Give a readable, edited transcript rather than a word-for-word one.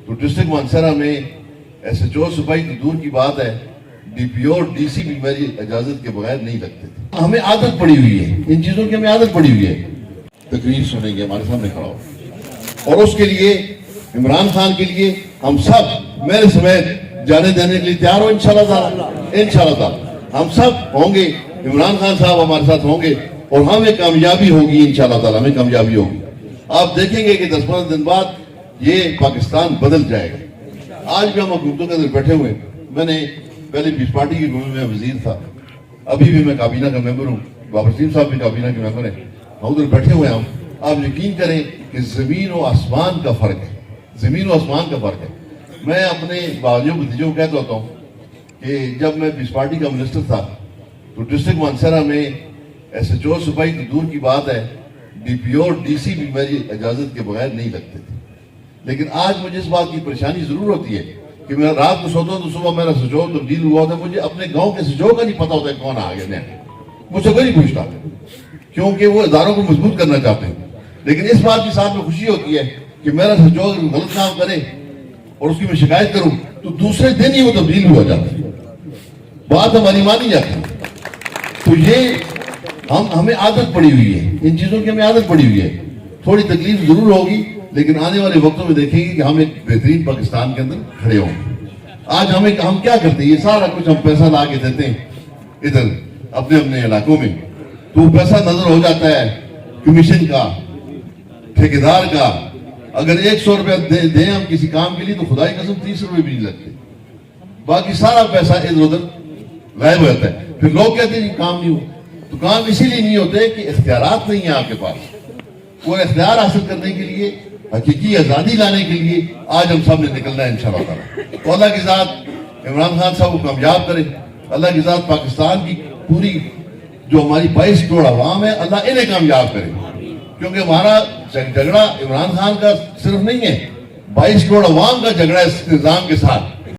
تو ڈسٹرکٹ مانسہرہ میں SHO صوبائی تو دور کی بات ہے، DPO اور DC بھی میری اجازت کے بغیر نہیں لگتے تھے. ہمیں عادت پڑی ہوئی ہے ان چیزوں کی، ہمیں عادت پڑی ہوئی ہے. تقریر سنیں گے ہمارے سامنے کھڑا ہو، اور اس کے لیے عمران خان کے لیے ہم سب میرے سمیت جانے دینے کے لیے تیار ہو انشاءاللہ تعالی. انشاءاللہ تعالی ہم سب ہوں گے، عمران خان صاحب ہمارے ساتھ ہوں گے اور ہمیں کامیابی ہوگی انشاءاللہ تعالی، ہمیں کامیابی ہوگی. آپ دیکھیں گے کہ 10-15 دن بعد یہ پاکستان بدل جائے گا. آج بھی ہم حکومتوں کے اندر بیٹھے ہوئے ہیں. میں نے پہلے پیس پارٹی کی حکومت میں وزیر تھا، ابھی بھی میں کابینہ کا ممبر ہوں، بابر سیم صاحب بھی کابینہ کے ممبر ہیں. ہم ادھر بیٹھے ہوئے ہیں. آپ یقین کریں کہ زمین و آسمان کا فرق ہے، زمین و آسمان کا فرق ہے. میں اپنے باجیوں بھتیجوں کو کہتا ہوتا ہوں کہ جب میں پیس پارٹی کا منسٹر تھا تو ڈسٹرکٹ مانسہرہ میں SHO صوبائی تو دور کی بات ہے، DPO اور DC بھی میری اجازت کے بغیر نہیں لگتے تھے. لیکن آج مجھے اس بات کی پریشانی ضرور ہوتی ہے کہ میں رات کو سوتا ہوں تو صبح میرا SHO تبدیل ہوا ہوتا ہے، مجھے اپنے گاؤں کے SHO کا نہیں پتا ہوتا ہے کون آ گیا. مجھ سے کوئی نہیں پوچھتا کیونکہ وہ اداروں کو مضبوط کرنا چاہتے ہیں. لیکن اس بات کی ساتھ میں خوشی ہوتی ہے کہ میرا SHO اگر غلط کام کرے اور اس کی میں شکایت کروں تو دوسرے دن ہی وہ تبدیل ہو جاتا ہے، بات ہماری مانی جاتی ہے. تو یہ ہمیں عادت پڑی ہوئی ہے ان چیزوں کی، ہمیں عادت پڑی ہوئی ہے. تھوڑی تکلیف ضرور ہوگی لیکن آنے والے وقتوں میں دیکھیں گے کہ ہم ایک بہترین پاکستان کے اندر کھڑے ہوں گے. آج ہم کیا کرتے ہیں، یہ سارا کچھ ہم پیسہ لا کے دیتے ہیں ادھر اپنے اپنے علاقوں میں، تو پیسہ نظر ہو جاتا ہے کمیشن کا، ٹھیکیدار کا. اگر 100 روپیہ دیں ہم کسی کام کے لیے تو خدا کی قسم 30 روپے بھی نہیں لگتے. باقی سارا پیسہ ادھر ادھر غائب ہو جاتا ہے. پھر لوگ کہتے ہیں کام نہیں ہو، تو کام اسی لیے نہیں ہوتے کہ اختیارات نہیں ہیں آپ کے پاس. وہ اختیار حاصل کرنے کے لیے، حقیقی آزادی لانے کے لیے آج ہم سب نے نکلنا ہے انشاءاللہ تعالی. تو اللہ کی ذات عمران خان صاحب کو کامیاب کرے. اللہ کی ذات پاکستان کی پوری جو ہماری 22 کروڑ عوام ہے، اللہ انہیں کامیاب کرے. کیونکہ ہمارا جھگڑا عمران خان کا صرف نہیں ہے، 22 کروڑ عوام کا جھگڑا ہے اس نظام کے ساتھ.